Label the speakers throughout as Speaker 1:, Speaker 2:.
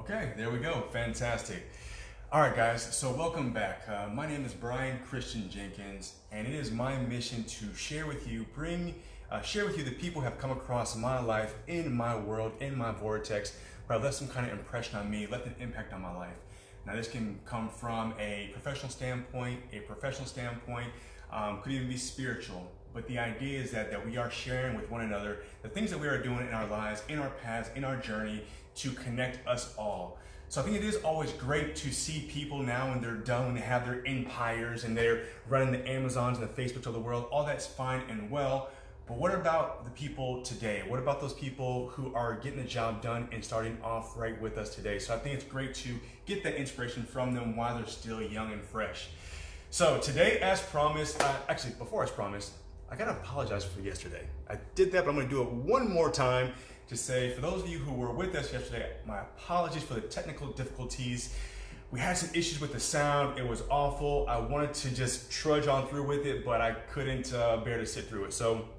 Speaker 1: Okay, there we go. Fantastic. All right, guys. So welcome back. My name is Brian Christian Jenkins, and it is my mission to share with you, share with you the people who have come across my life, in my world, in my vortex, who have left some kind of impression on me, left an impact on my life. Now, this can come from a professional standpoint, could even be spiritual. But the idea is that we are sharing with one another the things that we are doing in our lives, in our paths, in our journey to connect us all. So I think it is always great to see people now when they're done, when they have their empires and they're running the Amazons and the Facebooks of the world. All that's fine and well. But what about the people today? What about those people who are getting the job done and starting off right with us today? So I think it's great to get that inspiration from them while they're still young and fresh. So today, as promised, actually before as promised, I gotta apologize for yesterday. I did that, but I'm gonna do it one more time to say, for those of you who were with us yesterday, my apologies for the technical difficulties. We had some issues with the sound. It was awful. I wanted to just trudge on through with it, but I couldn't bear to sit through it. So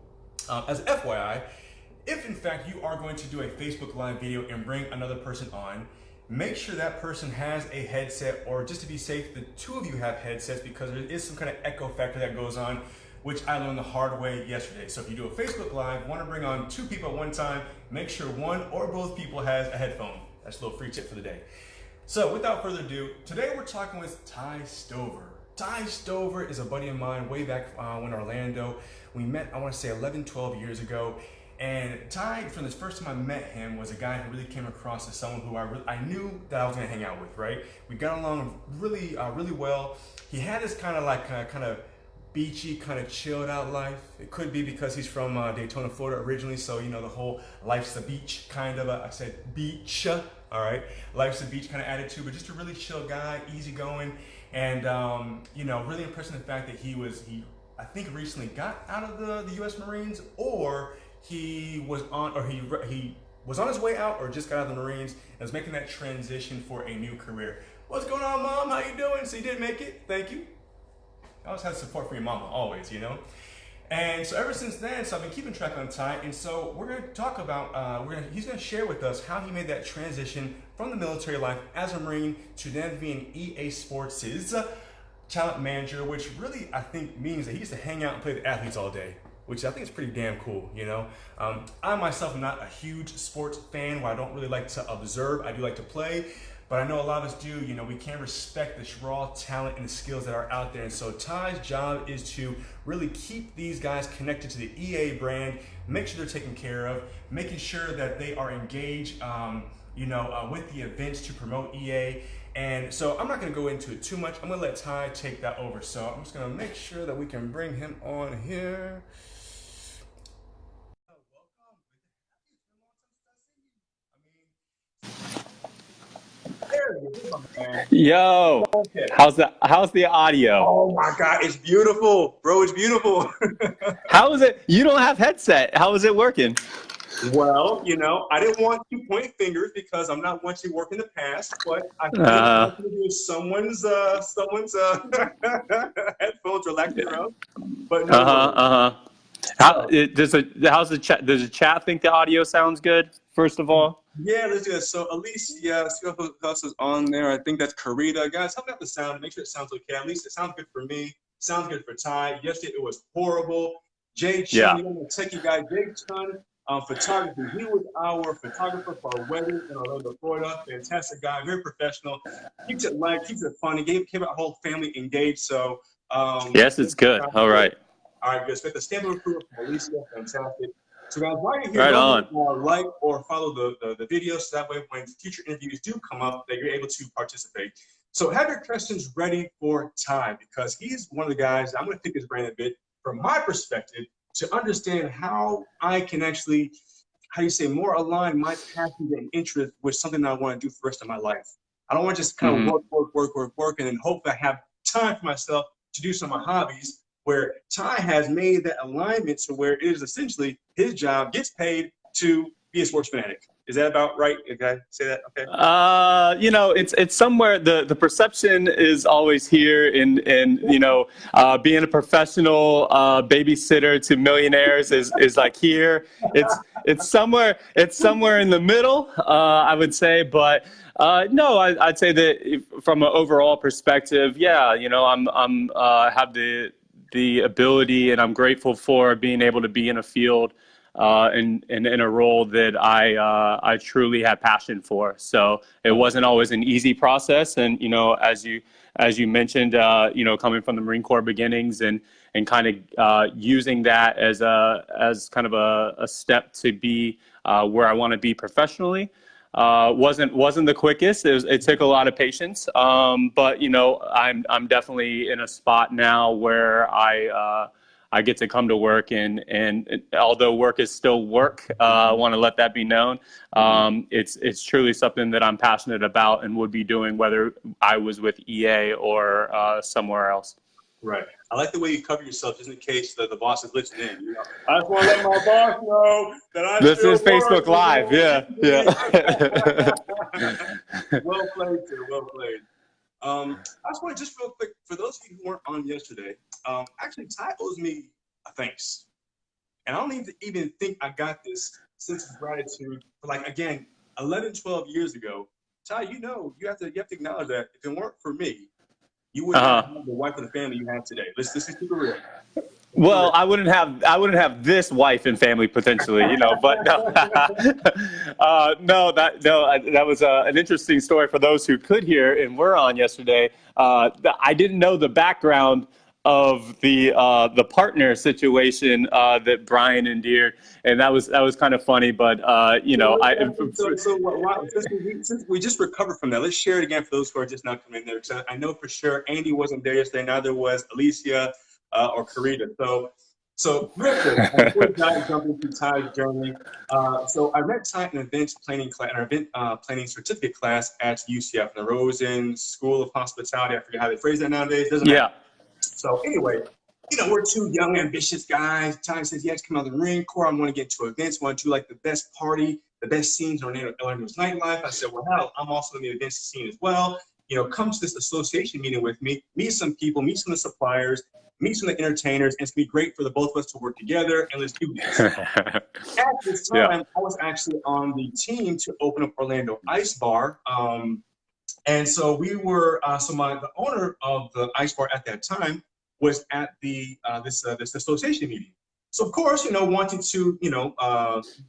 Speaker 1: as FYI, if in fact you are going to do a Facebook Live video and bring another person on, make sure that person has a headset, or just to be safe, the two of you have headsets, because there is some kind of echo factor that goes on, which I learned the hard way yesterday. So if you do a Facebook Live, want to bring on two people at one time, make sure one or both people has a headphone. That's a little free tip for the day. So without further ado, today we're talking with Ty Stover. Ty Stover is a buddy of mine way back in Orlando. We met, I want to say 11, 12 years ago. And Ty, from the first time I met him, was a guy who really came across as someone who I knew that I was going to hang out with, right? We got along really well. He had this kind of beachy, kind of chilled out life. It could be because he's from Daytona, Florida originally, so you know the whole life's a beach kind of I said beach, all right? Life's a beach kind of attitude, but just a really chill guy, easygoing, and you know, really impressed in the fact that he I think recently got out of the U.S. Marines, or he was on his way out, or just got out of the Marines and was making that transition for a new career. What's going on, Mom? How you doing? So you did make it. Thank you. I always have support for your mama, always, you know? And so ever since then, so I've been keeping track on Ty, and so we're gonna talk about, he's gonna share with us how he made that transition from the military life as a Marine to then being EA Sports' talent manager, which really, I think, means that he used to hang out and play with athletes all day, which I think is pretty damn cool, you know? I myself am not a huge sports fan, where I don't really like to observe. I do like to play. But I know a lot of us do. You know, we can respect the raw talent and the skills that are out there. And so Ty's job is to really keep these guys connected to the EA brand, make sure they're taken care of, making sure that they are engaged, with the events to promote EA. And so I'm not going to go into it too much. I'm going to let Ty take that over. So I'm just going to make sure that we can bring him on here.
Speaker 2: Yo,
Speaker 1: Okay.
Speaker 2: how's the audio?
Speaker 1: Oh my God, it's beautiful, bro. It's beautiful.
Speaker 2: How is it? You don't have headset. How is it working?
Speaker 1: Well, you know, I didn't want to point fingers because I'm not one to work in the past, but I think I'm going to do someone's headphones or lack thereof. But no.
Speaker 2: Does the chat think the audio sounds good? First of all.
Speaker 1: Yeah, let's do this. So Alicia, see who else is on there. I think that's Karita. Guys, help me out the sound. Make sure it sounds okay. At least it sounds good for me. Sounds good for Ty. Yesterday it was horrible. Jay Chun, I'm gonna take you guys. Jay Chun, photography. He was our photographer for our wedding in Orlando, Florida. Fantastic guy, very professional. Keeps it light, keeps it fun. He kept our whole family engaged. So
Speaker 2: yes, it's good. All right.
Speaker 1: All right, good. So the stamp approval from Alicia, fantastic. So guys, while you're here,
Speaker 2: right on.
Speaker 1: Like or follow the video, so that way when future interviews do come up, that you're able to participate. So have your questions ready for Ty, because he's one of the guys, I'm going to pick his brain a bit from my perspective to understand how I can actually, more align my passions and interest with something that I want to do for the rest of my life. I don't want to just kind of work, and then hope I have time for myself to do some of my hobbies, where Ty has made that alignment to where it is essentially his job, gets paid to be a sports fanatic.
Speaker 3: Is that about right? Okay, say that. Okay.
Speaker 2: You know, it's somewhere. The perception is always here, in you know, being a professional babysitter to millionaires is like here. It's somewhere in the middle, I would say. But no, I'd say that from an overall perspective, yeah, you know, I'm have the ability, and I'm grateful for being able to be in a field in a role that I truly had passion for. So it wasn't always an easy process, and you know, as you mentioned, you know, coming from the Marine Corps beginnings and kind of using that as kind of a step to be where I want to be professionally. Wasn't the quickest. It took a lot of patience, but you know, I'm definitely in a spot now where I get to come to work, and although work is still work, I want to let that be known. It's truly something that I'm passionate about and would be doing whether I was with EA or somewhere else.
Speaker 3: Right. I like the way you cover yourself just in case the boss is listening in. You know, I just want to let my boss know that I
Speaker 2: This
Speaker 3: still
Speaker 2: is Facebook
Speaker 3: work.
Speaker 2: Live. Yeah.
Speaker 3: Well played, sir. Well played. I just want to just real quick, for those of you who weren't on yesterday, actually Ty owes me a thanks. And I don't even think I got this sense of gratitude for, like, again, 11, 12 years ago. Ty, you know, you have to acknowledge that if it weren't for me, you wouldn't have the wife and the family you have today. Let's keep it real.
Speaker 2: Well, I wouldn't have this wife and family potentially, you know. But no, that was an interesting story for those who could hear and were on yesterday. I didn't know the background of the partner situation that Brian endured, and that was kind of funny. But you know,
Speaker 3: since we just recovered from that, let's share it again for those who are just not coming in there. Because I know for sure Andy wasn't there yesterday, neither was Alicia or Karita. So real quick, before we jump into Ty's journey, so I met Ty in an events planning class, an event planning certificate class at UCF, the Rosen School of Hospitality. I forget how they phrase that nowadays. Doesn't matter. So anyway, you know, we're two young, ambitious guys. Ty says, yes, come out of the Marine Corps. I want to get to events. I want to do like the best party, the best scenes on Orlando's nightlife. I said, well, hell, I'm also in the events scene as well. You know, come to this association meeting with me, meet some people, meet some of the suppliers, meet some of the entertainers, and it's going to be great for the both of us to work together, and let's do this. At this time, I was actually on the team to open up Orlando Ice Bar. And so we were, the owner of the Ice Bar at that time was at the this association meeting. So of course, you know, wanting to, you know,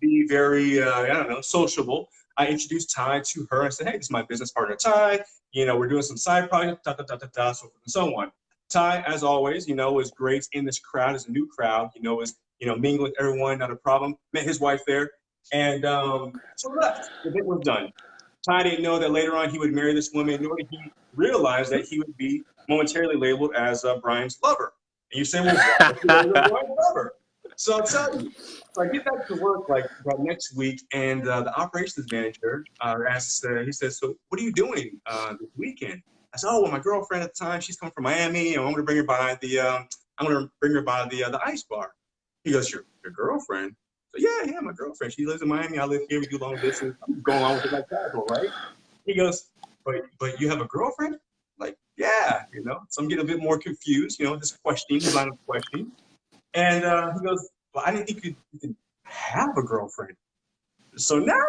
Speaker 3: be very, I don't know, sociable, I introduced Ty to her and said, hey, this is my business partner, Ty. You know, we're doing some side projects, so forth and so on. Ty, as always, you know, was great in this crowd, as a new crowd, you know, was, you know, mingling with everyone, not a problem. Met his wife there. And so left. The event was done. Ty didn't know that later on he would marry this woman, nor did he realize that he would be momentarily labeled as Brian's lover. And you say, well, why is Brian's lover? So I'll tell you. So I get back to work like about next week, and the operations manager asks, he says, so what are you doing this weekend? I said, oh, well, my girlfriend at the time, she's coming from Miami, and I'm going to bring her by the ice bar. He goes, your girlfriend? So yeah, my girlfriend. She lives in Miami. I live here. We do long distance. I'm going on with it like casual, right? He goes, but you have a girlfriend? Like, yeah, you know. So I'm getting a bit more confused, you know, this questioning, his line of questioning. And he goes, well, I didn't think you could have a girlfriend. So now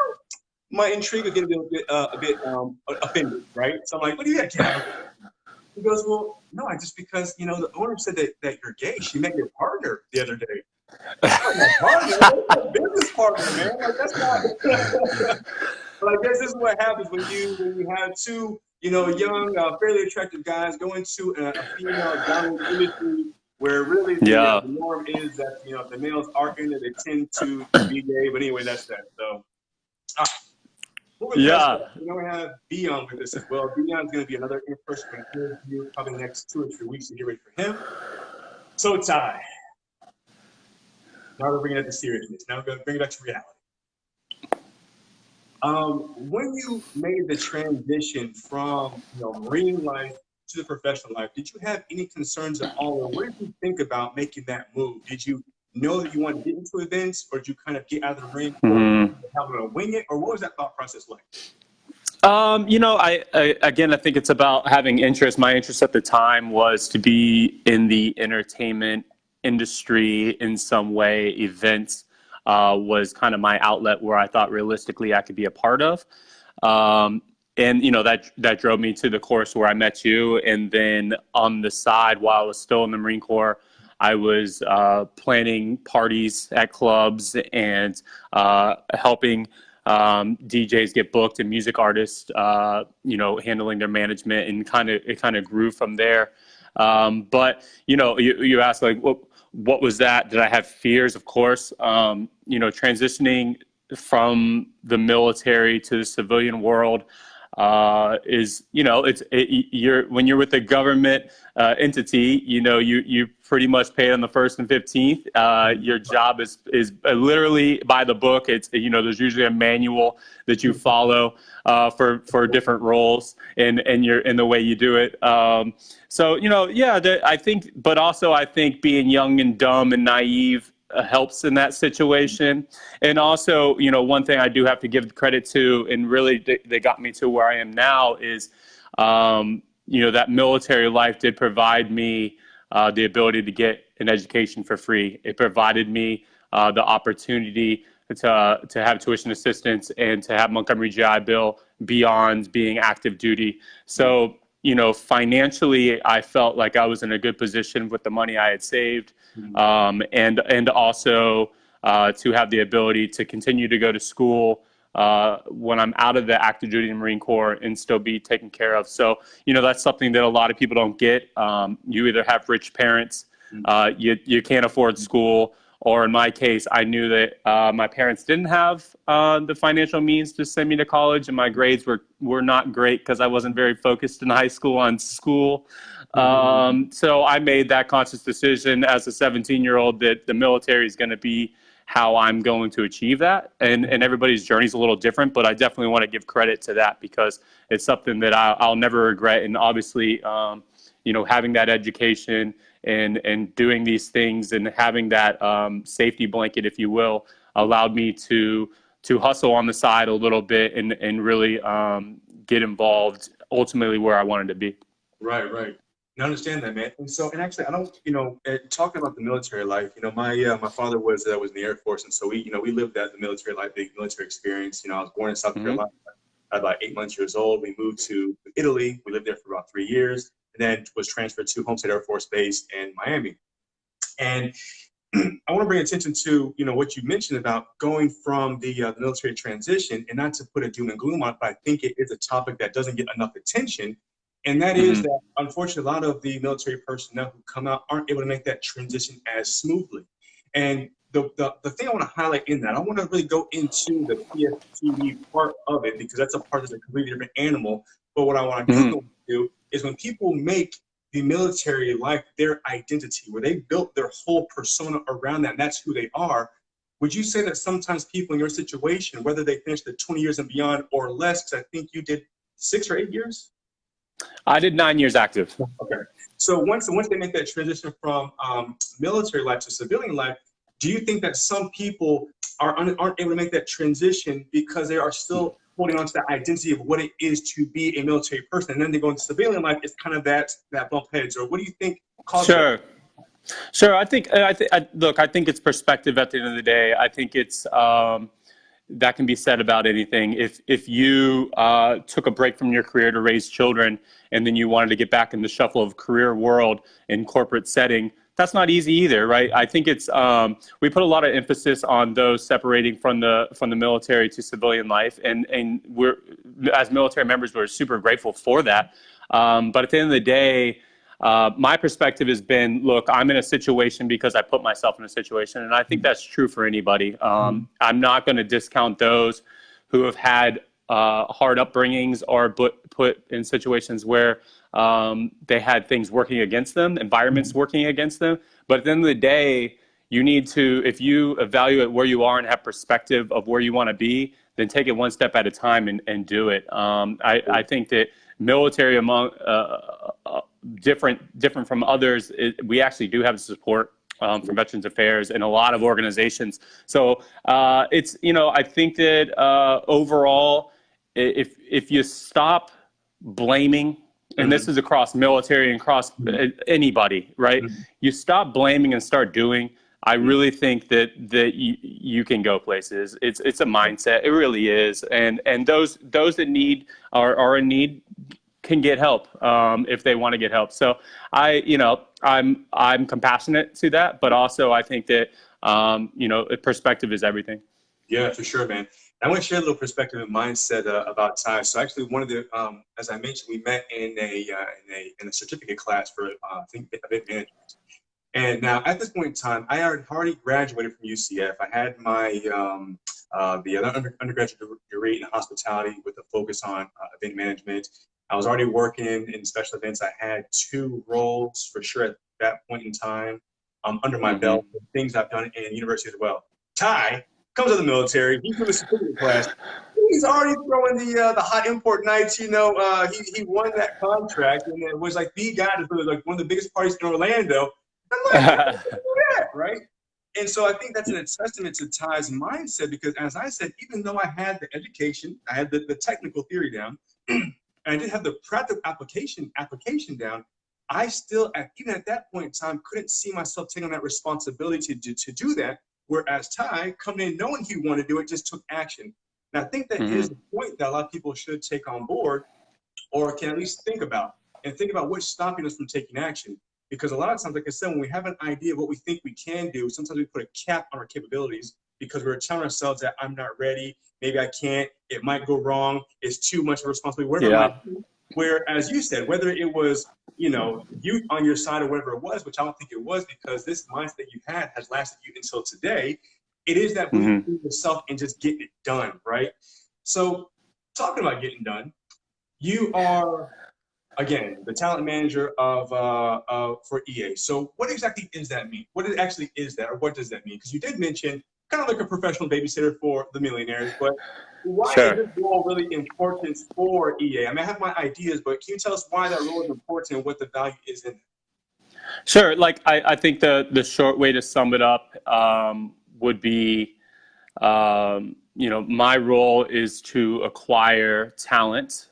Speaker 3: my intrigue would get a bit offended, right? So I'm like, what do you have to have? He goes, well, no, because, you know, the owner said that you're gay. She met your partner the other day. Partner? A business partner, man. Like, that's not. But I guess this is what happens when you have two, you know, young, fairly attractive guys go into a female-dominant industry where really the norm is that, you know, if the males are in it, they tend to be gay. But anyway, that's that. So.
Speaker 2: Yeah.
Speaker 3: You know, we have Dion with us as well. Dion's going to be another in-person interview probably the next 2 or 3 weeks to get ready for him. So, Ty, now we're bringing it to seriousness. Now we're going to bring it back to reality. When you made the transition from, you know, marine life to the professional life, did you have any concerns at all, or what did you think about making that move? Did you know that you wanted to get into events, or did you kind of get out of the ring or
Speaker 2: Mhm.
Speaker 3: having to wing it, or what was that thought process like?
Speaker 2: Again, I think it's about having interest. My interest at the time was to be in the entertainment industry in some way. Events was kind of my outlet where I thought realistically I could be a part of. And that drove me to the course where I met you. And then on the side, while I was still in the Marine Corps, I was planning parties at clubs and helping DJs get booked and music artists, handling their management, and it kind of grew from there. But you asked like, what was that? Did I have fears? Of course. Transitioning from the military to the civilian world is, you're when you're with a government entity, you pretty much pay on the 1st and 15th. Your job is literally by the book. It's, there's usually a manual that you follow for different roles and you're in the way you do it. I think, but also I think being young and dumb and naive helps in that situation. And also, one thing I do have to give credit to, and really they got me to where I am now, is, that military life did provide me the ability to get an education for free. It provided me the opportunity to have tuition assistance and to have Montgomery GI Bill beyond being active duty. So, financially, I felt like I was in a good position with the money I had saved, and also to have the ability to continue to go to school when I'm out of the active duty Marine Corps and still be taken care of. So, that's something that a lot of people don't get. You either have rich parents, you can't afford school, or in my case, I knew that my parents didn't have the financial means to send me to college, and my grades were not great because I wasn't very focused in high school on school. So I made that conscious decision as a 17-year-old that the military is going to be how I'm going to achieve that. And everybody's journey is a little different, but I definitely want to give credit to that because it's something that I'll never regret. And obviously, having that education and doing these things and having that safety blanket, if you will, allowed me to hustle on the side a little bit and really get involved ultimately where I wanted to be.
Speaker 3: Right. I understand that, man. And actually, I don't, talking about the military life, my father was in the Air Force, and so we lived that the military life, the military experience. I was born in South Carolina. I was about 8 months old. We moved to Italy. We lived there for about 3 years, and then was transferred to Homestead Air Force Base in Miami. And I want to bring attention to what you mentioned about going from the military transition, and not to put a doom and gloom on it, but I think it is a topic that doesn't get enough attention. And that is that, unfortunately, a lot of the military personnel who come out aren't able to make that transition as smoothly. And the thing I want to highlight in that, I want to really go into the PSTD part of it, because that's a part that's a completely different animal. But what I want to do is when people make the military life their identity, where they built their whole persona around that, and that's who they are, would you say that sometimes people in your situation, whether they finish the 20 years and beyond or less, because I think you did 6 or 8 years?
Speaker 2: I did 9 years active.
Speaker 3: Okay. So once they make that transition from military life to civilian life, do you think that some people aren't able to make that transition because they are still holding on to that identity of what it is to be a military person, and then they go into civilian life, it's kind of that bump heads? Or what do you think causes that?
Speaker 2: Sure. I think it's perspective at the end of the day. I think it's that can be said about anything. If you took a break from your career to raise children, and then you wanted to get back in the shuffle of career world in corporate setting, that's not easy either, right? I think it's we put a lot of emphasis on those separating from the military to civilian life, and we're, as military members, we're super grateful for that. But at the end of the day, my perspective has been, look, I'm in a situation because I put myself in a situation, and I think that's true for anybody. I'm not going to discount those who have had hard upbringings or put in situations where they had things working against them, environments working against them. But at the end of the day, you need to, if you evaluate where you are and have perspective of where you want to be, then take it one step at a time and do it. I think that military, among different from others, we actually do have the support from Veterans Affairs and a lot of organizations. So it's, I think that overall, if you stop blaming, and this is across military and across anybody, right? You stop blaming and start doing. I really think that you can go places. It's a mindset. It really is. And those that need are in need can get help if they want to get help. So I'm compassionate to that, but also I think that perspective is everything.
Speaker 3: Yeah, for sure, man. I want to share a little perspective and mindset about Ty. So actually, one of the, as I mentioned, we met in a certificate class for I think event management. And now at this point in time, I had already graduated from UCF. I had my the undergraduate degree in hospitality with a focus on event management. I was already working in special events. I had 2 roles for sure at that point in time under my belt, things I've done in university as well. Ty comes out of the military. He's doing a certificate class. He's already throwing the hot import nights. He won that contract, and it was like the guy that was like one of the biggest parties in Orlando. I'm like, yeah, right? And so I think that's an testament to Ty's mindset, because as I said, even though I had the education, I had the technical theory down, and I did have the practical application down, I still, even at that point in time, couldn't see myself taking on that responsibility to do that. Whereas Ty, coming in knowing he wanted to do it, just took action. And I think that is the point that a lot of people should take on board, or can at least think about what's stopping us from taking action. Because a lot of times, like I said, when we have an idea of what we think we can do, sometimes we put a cap on our capabilities because we're telling ourselves that I'm not ready, maybe I can't, it might go wrong, it's too much of a responsibility, whatever it might be. Where, as you said, whether it was, youth on your side or whatever it was, which I don't think it was, because this mindset you had has lasted you until today, it is that belief in yourself and just getting it done, right? So talking about getting done, you are, again, the talent manager for EA. So what exactly does that mean? What actually is that, or what does that mean? Because you did mention kind of like a professional babysitter for the millionaires, but why is this role really important for EA? I mean, I have my ideas, but can you tell us why that role is important and what the value is in it?
Speaker 2: Sure. Like, I think the short way to sum it up would be, my role is to acquire talent,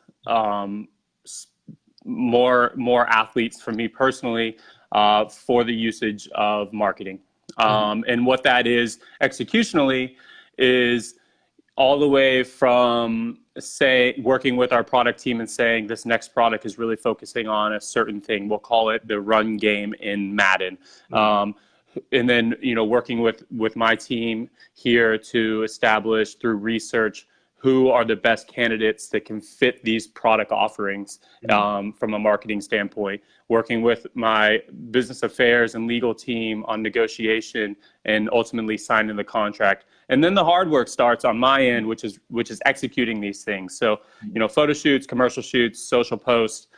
Speaker 2: more athletes for me personally, for the usage of marketing. And what that is executionally is all the way from, say, working with our product team and saying this next product is really focusing on a certain thing. We'll call it the run game in Madden. And then, working with my team here to establish through research who are the best candidates that can fit these product offerings from a marketing standpoint, working with my business affairs and legal team on negotiation and ultimately signing the contract. And then the hard work starts on my end, which is executing these things. So, photo shoots, commercial shoots, social posts,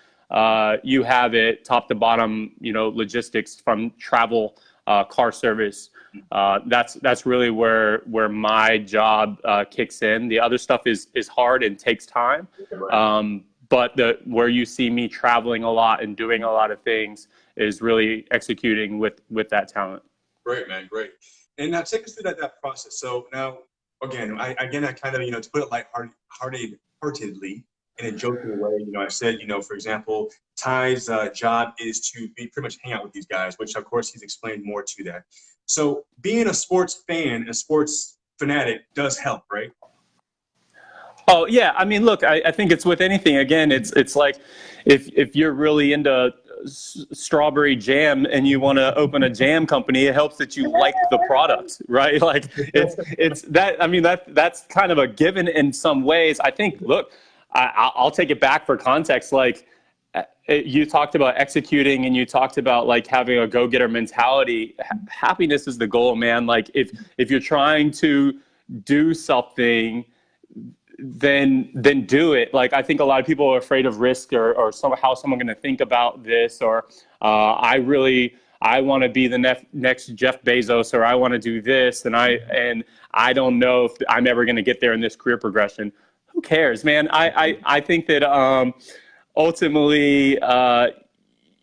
Speaker 2: you have it top to bottom, logistics from travel, car service. That's really where my job kicks in. The other stuff is hard and takes time. But where you see me traveling a lot and doing a lot of things is really executing with that talent.
Speaker 3: Great, man, great. And now take us through that process. So now, again, I kind of, to put it lightheartedly in a joking way, I said, for example, Ty's job is to pretty much hang out with these guys, which of course he's explained more to that. So being a sports fan, a sports fanatic does help, right?
Speaker 2: Oh yeah, I mean, look, I think it's with anything. Again, it's like if you're really into strawberry jam and you want to open a jam company, it helps that you like the product, right? Like it's that. I mean, that's kind of a given in some ways. I think. Look, I'll take it back for context. Like you talked about executing, and you talked about like having a go-getter mentality. Happiness is the goal, man. Like if you're trying to do something, then do it. Like, I think a lot of people are afraid of risk or how someone going to think about this, or I want to be the next Jeff Bezos, or I want to do this, and I don't know if I'm ever going to get there in this career progression. Who cares, man? I think that ultimately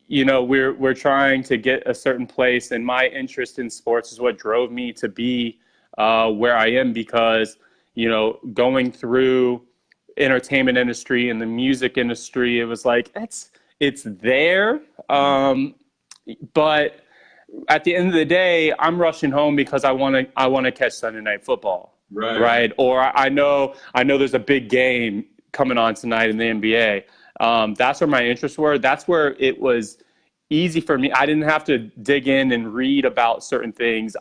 Speaker 2: we're trying to get a certain place, and my interest in sports is what drove me to be where I am, because going through entertainment industry and the music industry, it was like it's there, but at the end of the day, I'm rushing home because I want to catch Sunday Night Football, right? Or I know there's a big game coming on tonight in the NBA. That's where my interests were. That's where it was easy for me. I didn't have to dig in and read about certain things.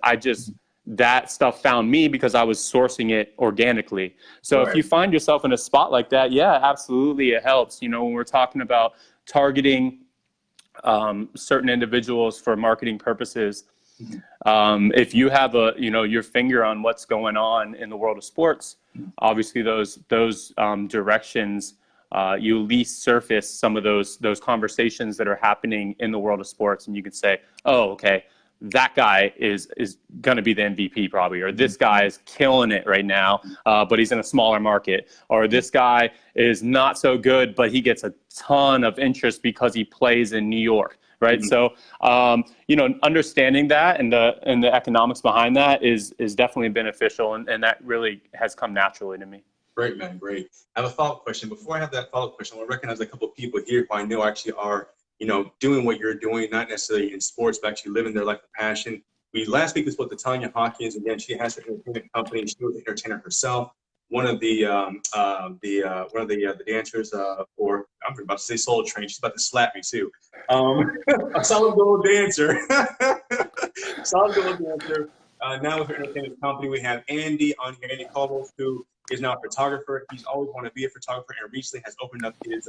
Speaker 2: That stuff found me because I was sourcing it organically. So if you find yourself in a spot like that, yeah, absolutely, it helps. When we're talking about targeting certain individuals for marketing purposes, if you have your finger on what's going on in the world of sports, obviously those directions, you at least surface some of those conversations that are happening in the world of sports, and you can say, oh, okay, that guy is going to be the MVP probably, or this guy is killing it right now, but he's in a smaller market, or this guy is not so good, but he gets a ton of interest because he plays in New York, right? So, understanding that and the economics behind that is definitely beneficial, and that really has come naturally to me.
Speaker 3: Great, man, great. I have a follow-up question. Before I have that follow-up question, I want to recognize a couple of people here who I know actually are doing what you're doing, not necessarily in sports, but actually living their life of passion. Last week we spoke to Tanya Hawkins. Again, she has her entertainment company. She was an entertainer herself. One of the dancers for, I'm about to say Soul Train. She's about to slap me too. A solid gold dancer. Solid gold dancer. Now with her entertainment company, we have Andy on here. Andy Caldwell, who is now a photographer. He's always wanted to be a photographer, and recently has opened up his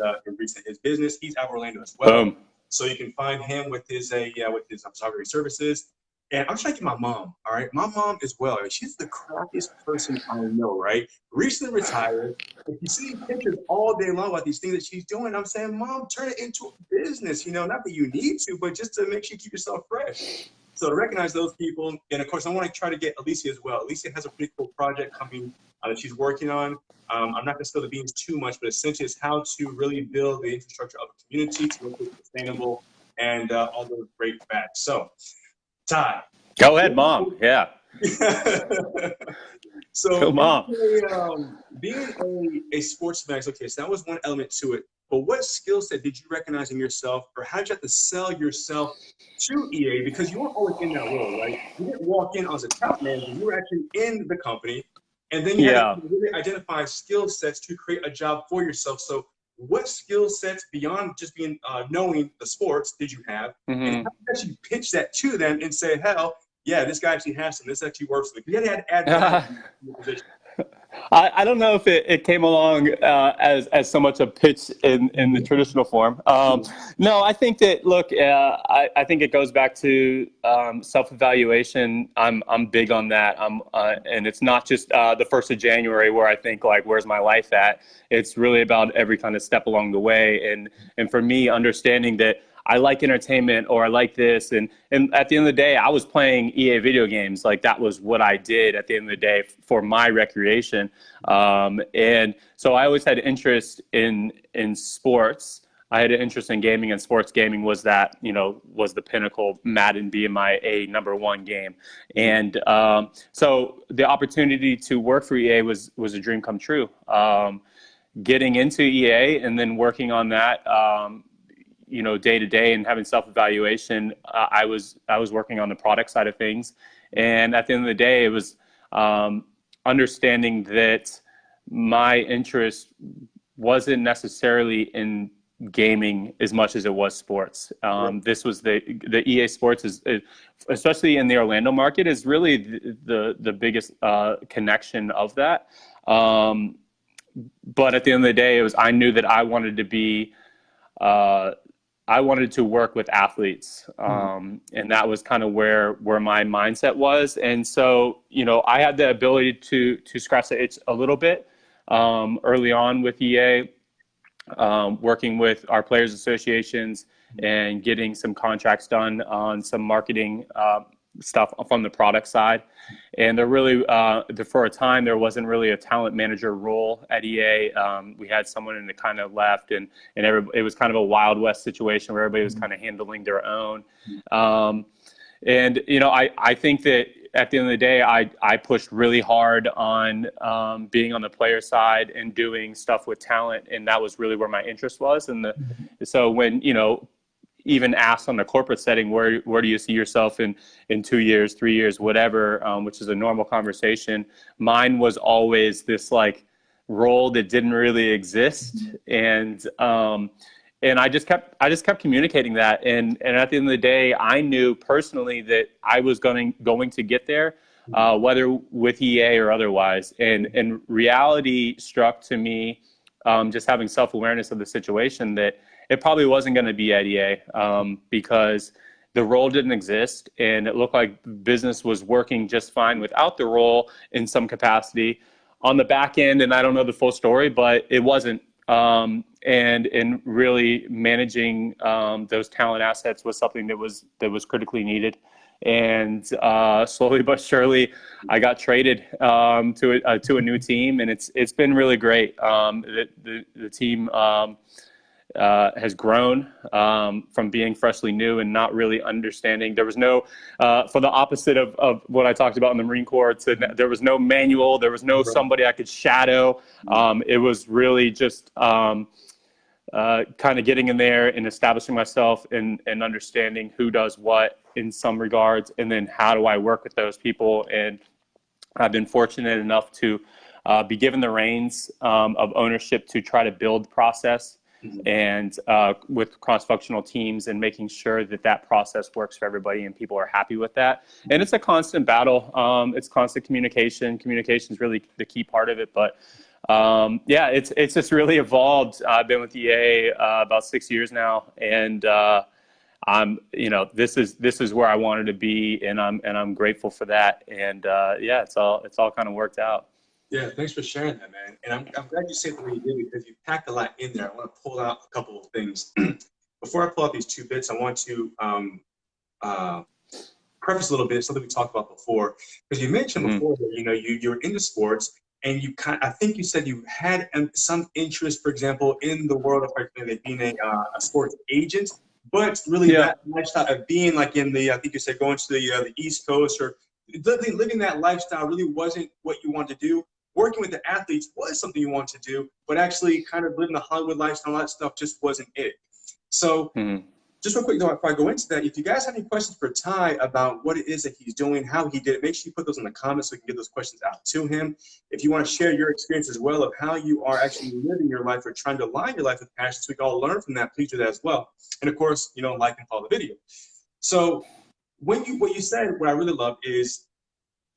Speaker 3: business. He's out of Orlando as well. So you can find him with his photography services. And I'm trying to get my mom, all right? My mom as well. She's the crappiest person I know, right? Recently retired. If you see pictures all day long about these things that she's doing, I'm saying, Mom, turn it into a business, not that you need to, but just to make sure you keep yourself fresh. So to recognize those people, and of course, I want to try to get Alicia as well. Alicia has a pretty cool project coming that she's working on. I'm not going to spill the beans too much, but essentially it's how to really build the infrastructure of a community to make it sustainable and all those great facts. So, Ty.
Speaker 2: Go ahead, Mom. Yeah.
Speaker 3: So
Speaker 2: go, Mom.
Speaker 3: Being a sportsman, okay, so that was one element to it. But what skill set did you recognize in yourself, or how did you have to sell yourself to EA? Because you weren't always in that role, right? You didn't walk in as a top manager. You were actually in the company. And then you had to really identify skill sets to create a job for yourself. So what skill sets beyond just being knowing the sports did you have? And how did you actually pitch that to them and say, hell, yeah, this guy actually has some. This actually works for me. You had to add value to the position.
Speaker 2: I don't know if it came along as so much a pitch in the traditional form. No, I think that, look, I think it goes back to self-evaluation. I'm big on that. And it's not just the 1st of January where I think, like, where's my life at? It's really about every kind of step along the way. And for me, understanding that I like entertainment, or I like this. And at the end of the day, I was playing EA video games. Like, that was what I did at the end of the day for my recreation. And so I always had interest in sports. I had an interest in gaming, and sports gaming was was the pinnacle, Madden being my #1 game. And so the opportunity to work for EA was a dream come true. Getting into EA and then working on that, day to day, and having self-evaluation, I was working on the product side of things. And at the end of the day, it was understanding that my interest wasn't necessarily in gaming as much as it was sports. This was the EA Sports is especially in the Orlando market, is really the biggest connection of that. But at the end of the day, I knew that I wanted to be I wanted to work with athletes, and that was kind of where my mindset was. And so, I had the ability to scratch the itch a little bit early on with EA, working with our players associations and getting some contracts done on some marketing stuff from the product side. And there really, for a time, there wasn't really a talent manager role at EA. We had someone and it kind of left, and it was kind of a Wild West situation where everybody was kind of handling their own. And, you know, I think that at the end of the day, I pushed really hard on being on the player side and doing stuff with talent. And that was really where my interest was. And so when, you know, even asked on the corporate setting, where do you see yourself in 2 years, 3 years, whatever, which is a normal conversation. Mine was always this like role that didn't really exist. And I just kept communicating that. And at the end of the day, I knew personally that I was going to get there, whether with EA or otherwise. And reality struck to me, just having self-awareness of the situation, that it probably wasn't going to be at EA, because the role didn't exist, and it looked like business was working just fine without the role in some capacity on the back end. And I don't know the full story, but it wasn't. And really managing those talent assets was something that was critically needed. And slowly but surely, I got traded to a new team, and it's been really great. The team has grown from being freshly new and not really understanding. There was no, for the opposite of what I talked about in the Marine Corps, there was no manual, there was no somebody I could shadow. It was really just kind of getting in there and establishing myself and understanding who does what in some regards, and then how do I work with those people. And I've been fortunate enough to be given the reins of ownership to try to build the process, and with cross-functional teams, and making sure that process works for everybody and people are happy with that. And it's a constant battle. It's constant communication. Communication is really the key part of it. But yeah, it's just really evolved. I've been with EA about 6 years now, and this is where I wanted to be, and I'm grateful for that. And yeah, it's all kind of worked out.
Speaker 3: Yeah, thanks for sharing that, man. And I'm glad you said the way you did, because you packed a lot in there. I want to pull out a couple of things. Before I pull out these 2 bits, I want to preface a little bit something we talked about before, because you mentioned before that you were into sports, and I think you said you had some interest, for example, in the world of being a sports agent, but really that lifestyle of being like in the, I think you said going to the East Coast, or living that lifestyle really wasn't what you wanted to do. Working with the athletes was something you wanted to do, but actually kind of living the Hollywood lifestyle, all that stuff just wasn't it. So just real quick, though, before I go into that, if you guys have any questions for Ty about what it is that he's doing, how he did it, make sure you put those in the comments so we can get those questions out to him. If you want to share your experience as well of how you are actually living your life or trying to align your life with passion, so we can all learn from that, please do that as well. And of course, like and follow the video. So what you said, what I really love is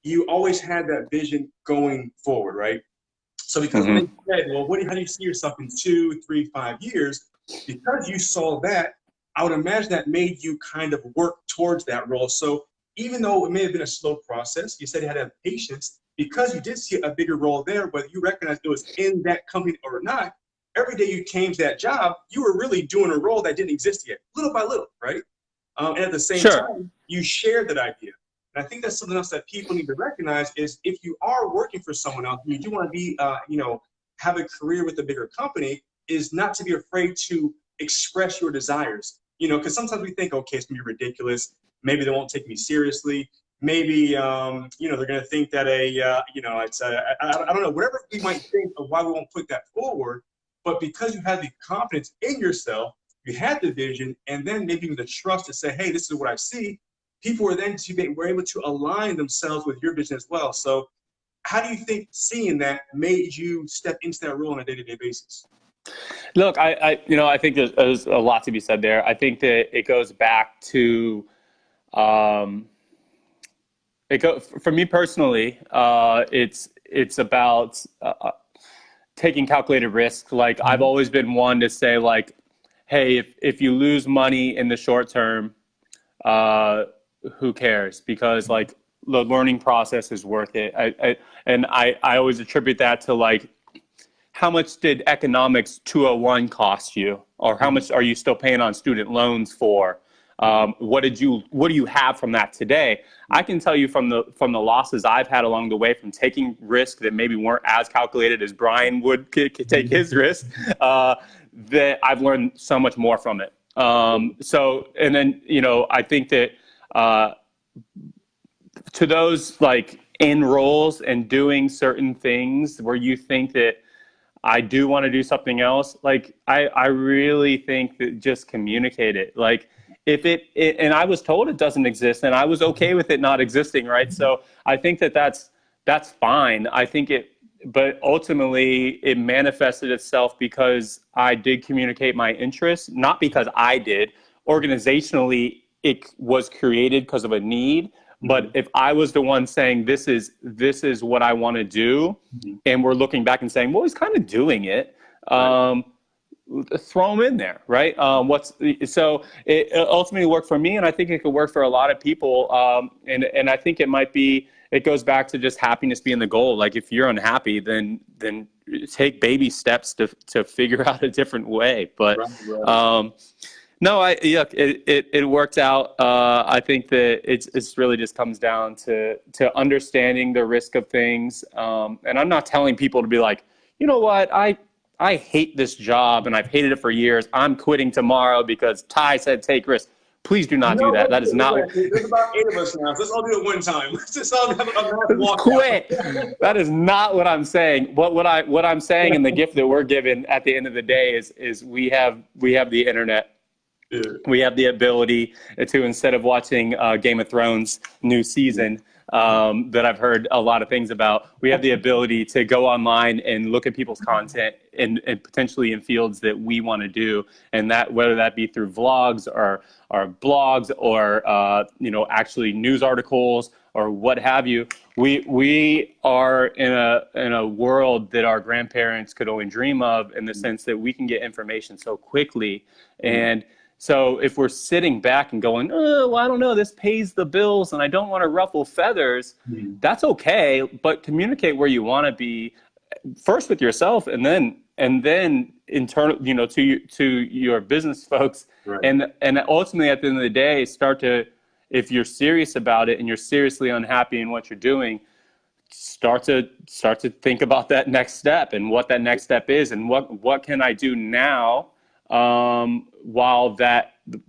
Speaker 3: you always had that vision going forward, right? So because when you said, well, how do you see yourself in 2, 3, 5 years? Because you saw that, I would imagine that made you kind of work towards that role. So even though it may have been a slow process, you said you had to have patience, because you did see a bigger role there, whether you recognized it was in that company or not. Every day you came to that job, you were really doing a role that didn't exist yet, little by little, right? And at the same time, you shared that idea. And I think that's something else that people need to recognize is, if you are working for someone else, and you do want to be, have a career with a bigger company, is not to be afraid to express your desires. Because sometimes we think, okay, it's gonna be ridiculous. Maybe they won't take me seriously. Maybe, they're gonna think that I don't know, whatever we might think of why we won't put that forward. But because you had the confidence in yourself, you had the vision, and then maybe even the trust to say, hey, this is what I see. People were able to align themselves with your vision as well. So how do you think seeing that made you step into that role on a day-to-day basis?
Speaker 2: Look, I think there's a lot to be said there. I think that it goes back to, for me personally, it's about taking calculated risk. Like, I've always been one to say, like, hey, if you lose money in the short term, who cares? Because like the learning process is worth it. I always attribute that to, like, how much did economics 201 cost you, or how much are you still paying on student loans for? What do you have from that today? I can tell you from the losses I've had along the way, from taking risks that maybe weren't as calculated as Brian would take his risk, that I've learned so much more from it. So, and then, I think that to those like in roles and doing certain things where you think that I do want to do something else, like I really think that just communicate it. Like if it and I was told it doesn't exist, and I was okay with it not existing, right? So I think that that's fine. I think but ultimately it manifested itself because I did communicate my interests, not because I did. Organizationally, it was created because of a need. But if I was the one saying, this is what I want to do, and we're looking back and saying, well, he's kind of doing it, throw him in there, right? So it ultimately worked for me, and I think it could work for a lot of people. And I think it goes back to just happiness being the goal. Like if you're unhappy, then take baby steps to figure out a different way. But no, it worked out. I think that it's really just comes down to understanding the risk of things. And I'm not telling people to be like, you know what, I hate this job and I've hated it for years. I'm quitting tomorrow because Ty said take risks. Please do not do that. That is not.
Speaker 3: There's about 8 of us now. So let's all do it one time. Let's just all have a walk.
Speaker 2: Quit. That is not what I'm saying. What I'm saying, and the gift that we're given at the end of the day is we have the internet. Yeah. We have the ability to, instead of watching Game of Thrones new season that I've heard a lot of things about, we have the ability to go online and look at people's content and potentially in fields that we want to do. And that, whether that be through vlogs or blogs or, actually news articles or what have you, we are in a world that our grandparents could only dream of, in the sense that we can get information so quickly. And so if we're sitting back and going, oh, well, I don't know, this pays the bills and I don't want to ruffle feathers, that's okay. But communicate where you want to be, first with yourself, and then internal, to your business folks. Right. And ultimately at the end of the day, if you're serious about it and you're seriously unhappy in what you're doing, start to think about that next step and what that next step is, and what can I do now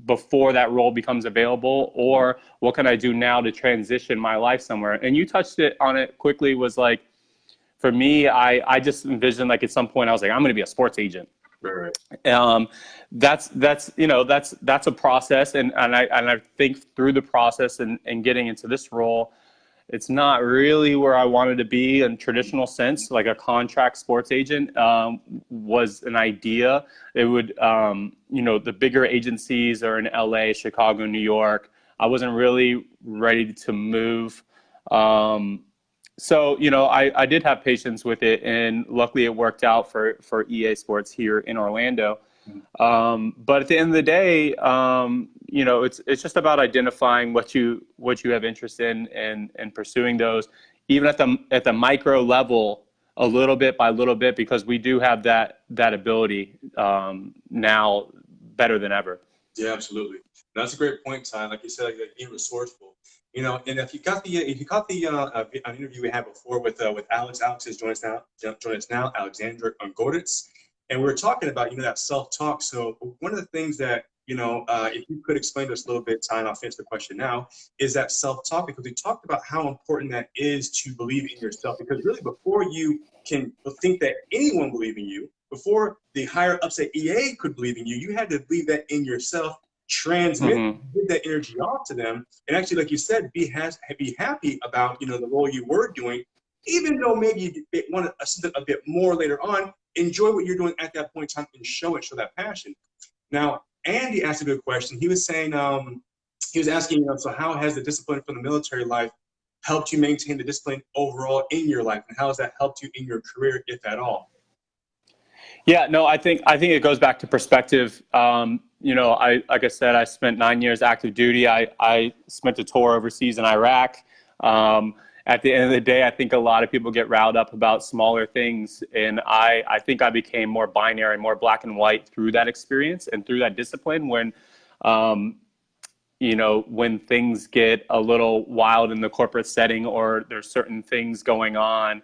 Speaker 2: before that role becomes available, or what can I do now to transition my life somewhere? And you touched on it quickly, was like, for me, I just envisioned, like, at some point I was like, I'm going to be a sports agent. Right. That's a process. And I think through the process and getting into this role, it's not really where I wanted to be in traditional sense. Like a contract sports agent was an idea. It would, the bigger agencies are in LA, Chicago, New York. I wasn't really ready to move. So, I did have patience with it, and luckily it worked out for EA Sports here in Orlando. But at the end of the day, it's just about identifying what you have interest in and pursuing those, even at the micro level, a little bit by little bit, because we do have that ability now better than ever.
Speaker 3: Yeah, absolutely. That's a great point, Ty. Like you said, like being resourceful. And if you caught the an interview we had before with Alex is joining us now, Alexandra Gorditz. And we were talking about, that self-talk. So one of the things that, if you could explain to us a little bit, Ty, and I'll finish the question now, is that self-talk, because we talked about how important that is to believe in yourself. Because really, before you can think that anyone believe in you, before the higher ups at EA could believe in you, you had to believe that in yourself, transmit give that energy off to them, and actually, like you said, be happy about, the role you were doing, even though maybe you wanted something a bit more later on. Enjoy what you're doing at that point in time and show that passion. Now, Andy asked a good question. He was saying, he was asking, so how has the discipline from the military life helped you maintain the discipline overall in your life, and how has that helped you in your career, if at all?
Speaker 2: Yeah, no, I think it goes back to perspective. Like I said, I spent 9 years active duty. I spent a tour overseas in Iraq. At the end of the day, I think a lot of people get riled up about smaller things. And I think I became more binary, more black and white through that experience and through that discipline, when you know, when things get a little wild in the corporate setting or there's certain things going on,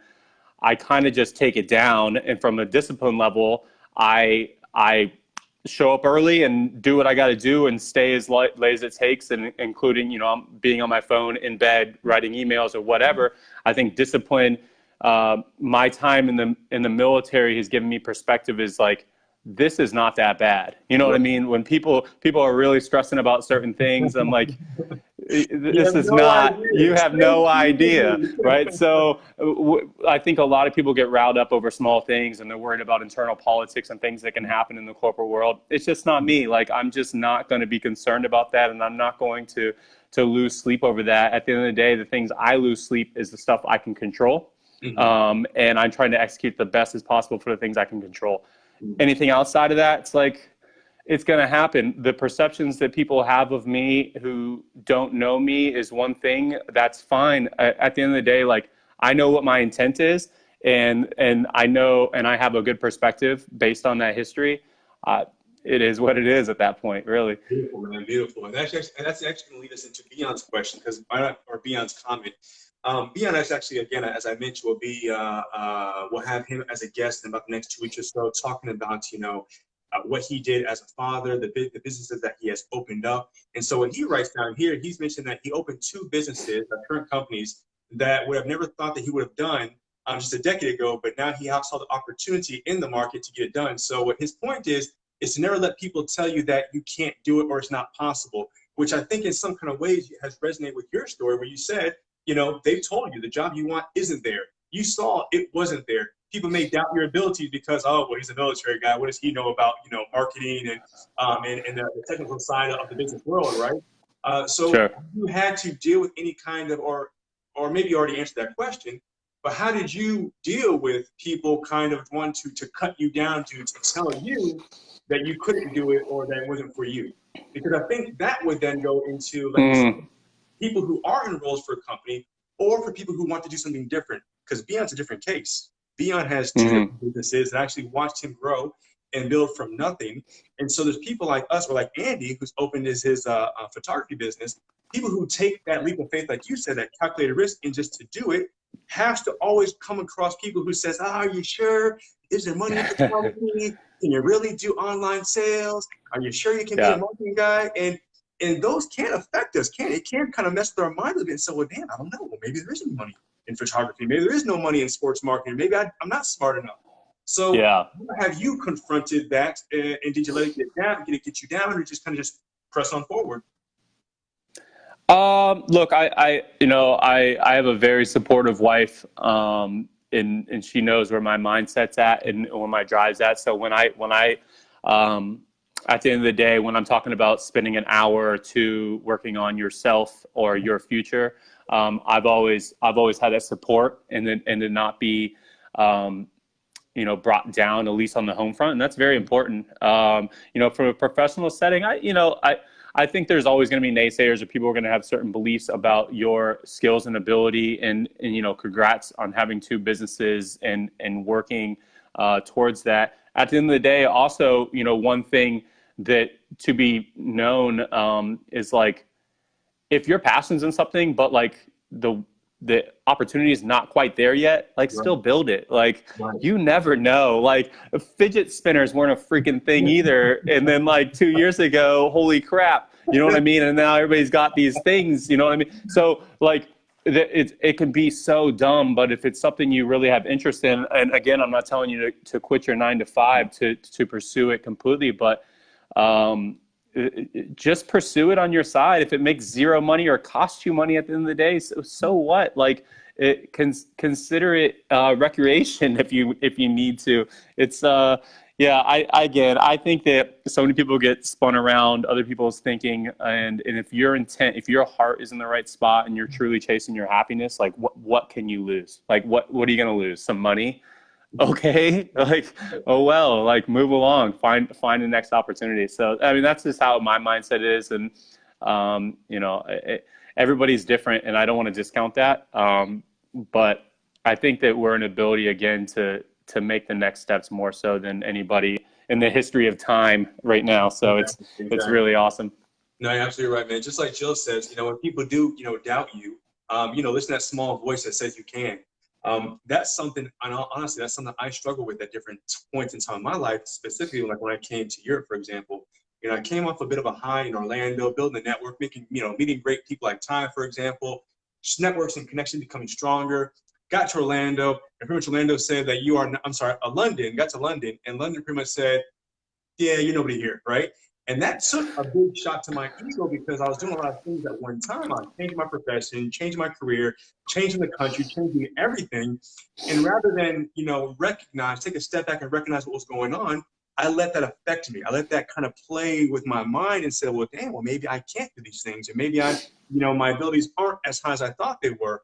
Speaker 2: I kind of just take it down. And from a discipline level, I show up early and do what I got to do and stay as late as it takes, and including, you know, I'm being on my phone in bed, writing emails or whatever. I think discipline, my time in the military has given me perspective is like, this is not that bad. You know what I mean? When people are really stressing about certain things, I'm like, this is not, you have no idea, right? So I think a lot of people get riled up over small things and they're worried about internal politics and things that can happen in the corporate world. It's just not me. Like, I'm just not going to be concerned about that, and I'm not going to lose sleep over that. At the end of the day, the things I lose sleep is the stuff I can control. And I'm trying to execute the best as possible for the things I can control. Anything outside of that, it's like, it's going to happen. The perceptions that people have of me who don't know me is one thing. That's fine. At the end of the day, like, I know what my intent is, and I know, and I have a good perspective based on that history. It is what it is at that point, really.
Speaker 3: Beautiful, man, beautiful. And that's actually going to lead us into Beyond's question, or Beyond's comment. Beyond is actually, again, as I mentioned, we'll have him as a guest in about the next 2 weeks or so, talking about, you know, what he did as a father, the businesses that he has opened up. And so when he writes down here, he's mentioned that he opened 2 businesses, current companies, that would have never thought that he would have done just a decade ago, but now he saw the opportunity in the market to get it done. So what his point is to never let people tell you that you can't do it or it's not possible, which I think in some kind of ways has resonated with your story, where you said, you know, they told you the job you want isn't there. You saw it wasn't there. People may doubt your abilities because, oh, well, he's a military guy. What does he know about, you know, marketing and the technical side of the business world, right? So
Speaker 2: Sure.
Speaker 3: You had to deal with any kind of, or maybe you already answered that question, but how did you deal with people kind of wanting to cut you down, to tell you that you couldn't do it or that it wasn't for you? Because I think that would then go into, like, you said, people who are enrolled for a company, or for people who want to do something different, because Beyond's a different case. Beyond has 2 different businesses and actually watched him grow and build from nothing. And so there's people like us, or like Andy, who's opened his photography business. People who take that leap of faith, like you said, that calculated risk, and just to do it, has to always come across people who says, are you sure? Is there money in photography? Can you really do online sales? Are you sure you can be a marketing guy? And those can affect us, it can kind of mess with our mind a bit. And so, well, damn, I don't know. Well, maybe there isn't money in photography. Maybe there is no money in sports marketing. Maybe I'm not smart enough. So have you confronted that, and did you let it get you down, or just kind of just press on forward?
Speaker 2: Look, I have a very supportive wife, and she knows where my mindset's at and where my drive's at. So when I at the end of the day, when I'm talking about spending an hour or 2 working on yourself or your future, I've always had that support, and to not be, brought down, at least on the home front. And that's very important. From a professional setting, I think there's always going to be naysayers, or people who are going to have certain beliefs about your skills and ability, and congrats on having 2 businesses and working towards that. At the end of the day, also, one thing that to be known is, like, if your passion's in something, but like the opportunity is not quite there yet, like, still build it. Like, you never know. Like, fidget spinners weren't a freaking thing either. And then, like, 2 years ago, holy crap, you know what I mean? And now everybody's got these things, you know what I mean? So, like, it can be so dumb, but if it's something you really have interest in, and again, I'm not telling you to quit your 9 to 5 to pursue it completely, but just pursue it on your side. If it makes 0 money or costs you money at the end of the day, so what? Like, consider it recreation if you need to. It's I think that so many people get spun around other people's thinking, and if your heart is in the right spot and you're truly chasing your happiness, like, what can you lose? Like, what are you gonna lose? Some money? Okay, like, oh well, like, move along, find the next opportunity. So I mean, that's just how my mindset is, and everybody's different, and I don't want to discount that, but I think that we're an ability, again, to make the next steps more so than anybody in the history of time right now. So it's really awesome.
Speaker 3: No, you're absolutely right, man. Just like Jill says, when people do, doubt you, listen to that small voice that says you can. That's something, and honestly, that's something I struggle with at different points in time in my life, specifically like when I came to Europe, for example. I came off a bit of a high in Orlando, building a network, meeting great people like Ty, for example, just networks and connections becoming stronger. Got to Orlando, and pretty much Orlando said that London, got to London, and London pretty much said, yeah, you're nobody here, right? And that took a big shot to my ego because I was doing a lot of things at one time. I was changing my profession, changing my career, changing the country, changing everything. And rather than, take a step back and recognize what was going on, I let that affect me. I let that kind of play with my mind and say, well, damn, maybe I can't do these things. And maybe my abilities aren't as high as I thought they were.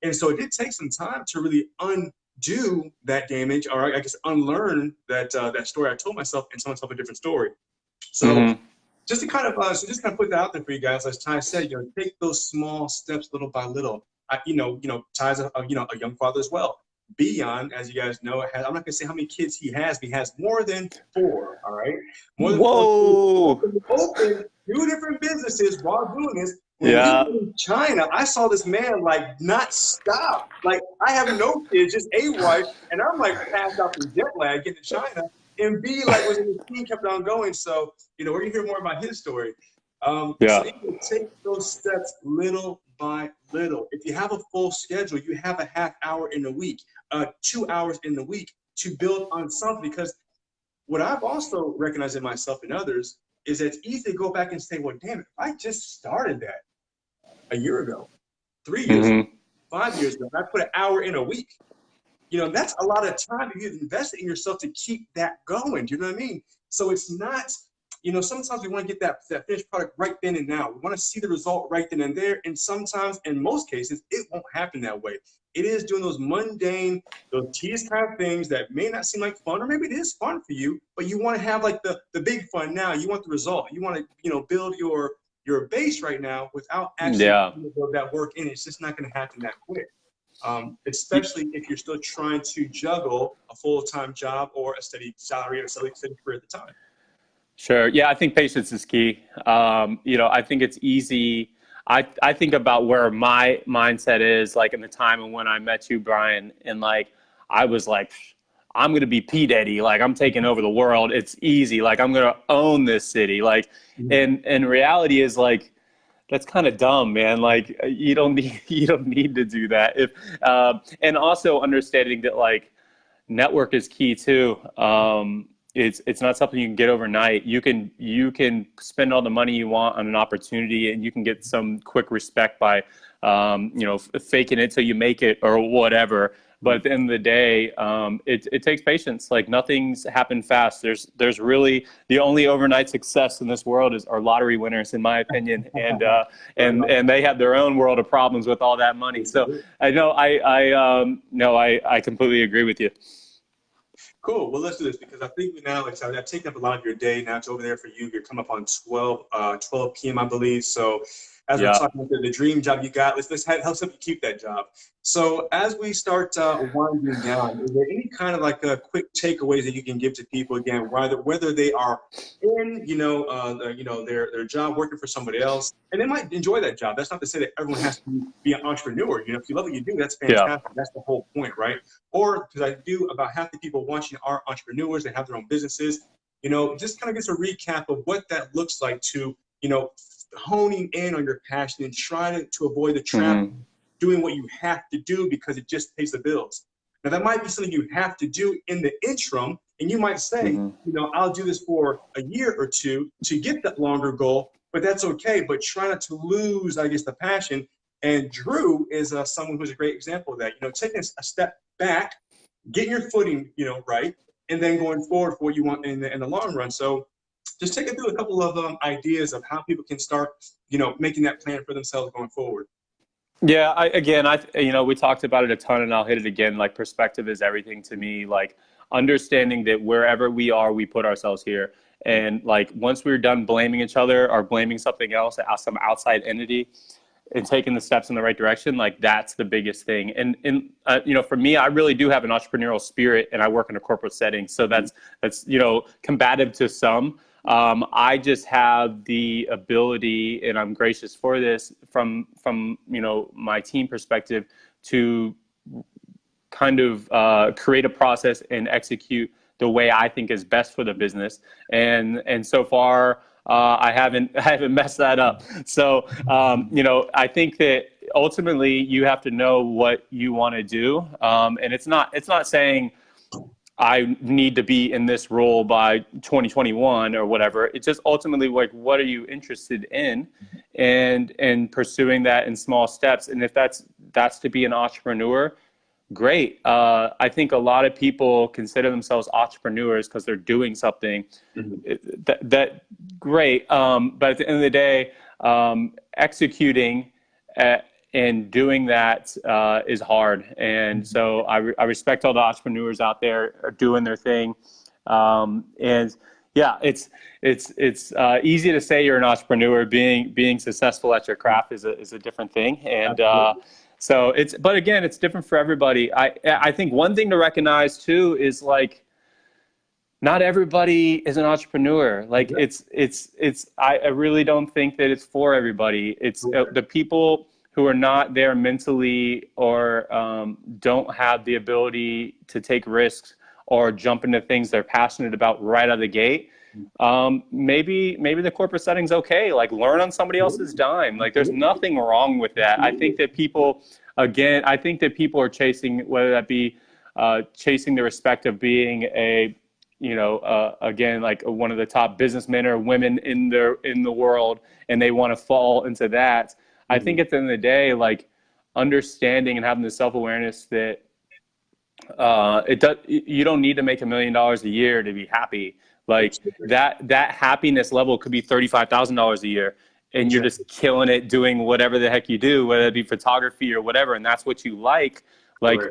Speaker 3: And so it did take some time to really undo that damage, or I guess unlearn that story I told myself and tell myself a different story. So just to kind of put that out there for you guys, as Ty said, take those small steps little by little. Ty's a young father as well. Beyond, as you guys know, I'm not going to say how many kids he has, but he has more than 4, all right? More than 4 kids. Open 2 different businesses while doing this. When we were in China, I saw this man not stop. Like, I have no kids, just a wife, and I'm passed out from jet lag getting to China. And B, was in the team kept on going. So, we're gonna hear more about his story. So take those steps little by little. If you have a full schedule, you have a half hour in a week, 2 hours in the week to build on something. Because what I've also recognized in myself and others is that it's easy to go back and say, well, damn it, I just started that a year ago, 3 years ago, 5 years ago. I put an hour in a week. That's a lot of time you've invested in yourself to keep that going. Do you know what I mean? So it's not, sometimes we want to get that finished product right then and now. We want to see the result right then and there. And sometimes, in most cases, it won't happen that way. It is doing those mundane, those tedious kind of things that may not seem like fun, or maybe it is fun for you, but you want to have the big fun now. You want the result. You want to, build your base right now without actually build that work in. It's just not going to happen that quick. Especially if you're still trying to juggle a full-time job or a steady salary or a steady career at the time.
Speaker 2: Sure. Yeah, I think patience is key. I think it's easy. I think about where my mindset is, in the time and when I met you, Brian, and I was like, I'm going to be P. Diddy. I'm taking over the world. It's easy. I'm going to own this city. And reality is that's kind of dumb, man. You don't need to do that. And also understanding that network is key too. It's not something you can get overnight. You can spend all the money you want on an opportunity, and you can get some quick respect by faking it till you make it or whatever. But at the end of the day, it takes patience. Nothing's happened fast. There's really the only overnight success in this world are lottery winners, in my opinion, and they have their own world of problems with all that money. So I know I completely agree with you.
Speaker 3: Cool. Well, let's do this because I think we now, I've taken up a lot of your day. Now it's over there for you. You're coming up on 12 p.m., I believe. So as we're talking about the dream job you got, let's help you keep that job. So as we start winding down, is there any kind of a quick takeaways that you can give to people again, whether they are in their job working for somebody else, and they might enjoy that job. That's not to say that everyone has to be an entrepreneur. If you love what you do, that's fantastic. Yeah. That's the whole point, right? Or because I do about half the people watching are entrepreneurs. They have their own businesses. Just kind of gives a recap of what that looks like to honing in on your passion and trying to avoid the trap doing what you have to do because it just pays the bills. Now, that might be something you have to do in the interim, and you might say, I'll do this for a year or two to get that longer goal, but that's okay. But try not to lose, I guess, the passion. And Drew is someone who's a great example of that. Taking a step back, getting your footing, right, and then going forward for what you want in the long run. So just take us through a couple of ideas of how people can start, making that plan for themselves going forward.
Speaker 2: Yeah, we talked about it a ton, and I'll hit it again. Perspective is everything to me. Understanding that wherever we are, we put ourselves here. And once we're done blaming each other or blaming something else, some outside entity, and taking the steps in the right direction, like that's the biggest thing. And you know, for me, I really do have an entrepreneurial spirit, and I work in a corporate setting, so that's you know, combative to some. I just have the ability, and I'm gracious for this from you know, my team perspective, to kind of create a process and execute the way I think is best for the business. And so far, I haven't messed that up. So, you know, I think that ultimately you have to know what you want to do. And it's not saying I need to be in this role by 2021 or whatever. It's just ultimately like, what are you interested in, and pursuing that in small steps. And if that's to be an entrepreneur, great. I think a lot of people consider themselves entrepreneurs because they're doing something. That great. But at the end of the day, executing and doing that is hard. And so I respect all the entrepreneurs out there are doing their thing. And yeah, it's easy to say you're an entrepreneur. Being successful at your craft is a different thing. And so but again, it's different for everybody. I think one thing to recognize too is like, not everybody is an entrepreneur. Like I really don't think that it's for everybody. It's the people who are not there mentally, or don't have the ability to take risks or jump into things they're passionate about right out of the gate. Maybe the corporate setting's okay. Like, learn on somebody else's dime. Like, there's nothing wrong with that. I think that people are chasing, whether that be chasing the respect of being a, you know, again, like one of the top businessmen or women in the world, and they want to fall into that. I think at the end of the day, like, understanding and having the self-awareness that you don't need to make $1 million a year to be happy. Like, that happiness level could be $35,000 a year, and you're just killing it doing whatever the heck you do, whether it be photography or whatever, and that's what you like. Like,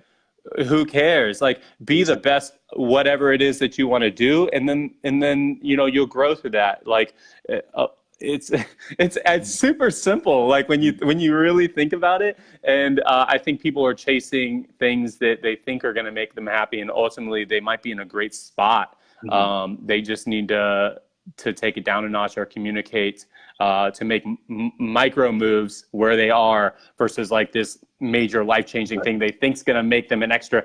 Speaker 2: who cares? Like, be the best whatever it is that you want to do, and then you know, you'll grow through that. Like, it's super simple, like, when you really think about it. And I think people are chasing things that they think are going to make them happy, and ultimately they might be in a great spot. They just need to take it down a notch, or communicate, to make micro moves where they are, versus like this major life-changing thing they think's going to make them an extra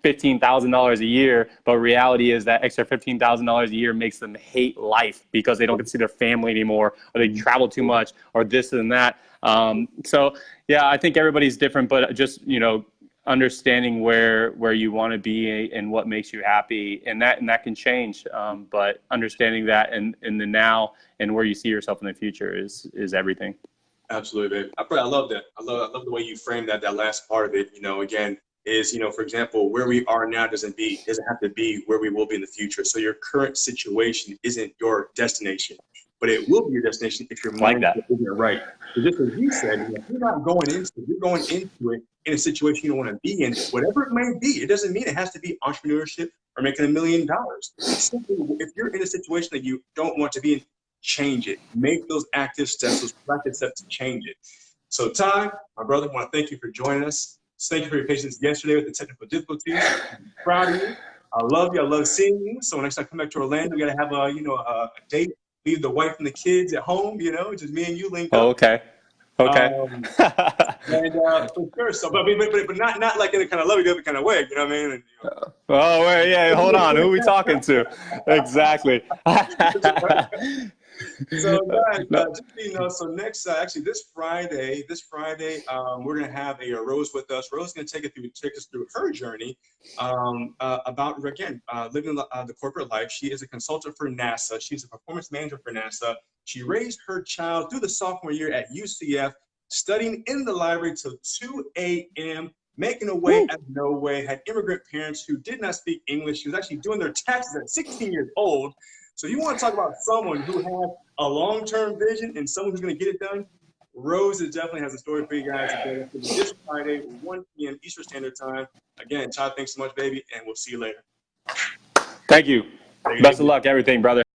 Speaker 2: $15,000 a year. But reality is that extra $15,000 a year makes them hate life because they don't get to see their family anymore, or they travel too much, or this and that. So yeah, I think everybody's different, but just, you know, understanding where you want to be and what makes you happy, and that can change. But understanding that in the now and where you see yourself in the future is everything.
Speaker 3: Absolutely, babe. I love that. I love the way you framed that last part of it. You know, again, is, you know, for example, where we are now doesn't have to be where we will be in the future. So your current situation isn't your destination, but it will be your destination if your mind isn't right. So just as you said, you know, if you're going into it in a situation you don't want to be in, whatever it may be. It doesn't mean it has to be entrepreneurship or making $1 million. Simply, if you're in a situation that you don't want to be in, change it. Make those active steps, those practice steps to change it. So Ty, my brother, I want to thank you for joining us. Thank you for your patience yesterday with the technical difficulties. I'm proud of you. I love you. I love seeing you. So next time I come back to Orlando, we got to have a date. Leave the wife and the kids at home, you know, just me and you link up.
Speaker 2: Oh, okay.
Speaker 3: And for sure. So, but not like in a kind of lovey-dovey kind of way, you know what I mean? And, you know.
Speaker 2: Oh, wait, yeah. Hold on. Who are we talking to? Exactly.
Speaker 3: So guys, just so you know, so next, actually this Friday, we're gonna have a Rose with us. Rose is gonna take us through her journey about, again, living the corporate life. She is a consultant for NASA. She's a performance manager for NASA. She raised her child through the sophomore year at UCF, studying in the library till 2 a.m., making a way out of no way. Had immigrant parents who did not speak English. She was actually doing their taxes at 16 years old. So you want to talk about someone who has a long-term vision and someone who's going to get it done? Rose definitely has a story for you guys this Friday, 1 p.m. Eastern Standard Time. Again, Todd, thanks so much, baby, and we'll see you later.
Speaker 2: Thank you. Best of luck, everything, brother.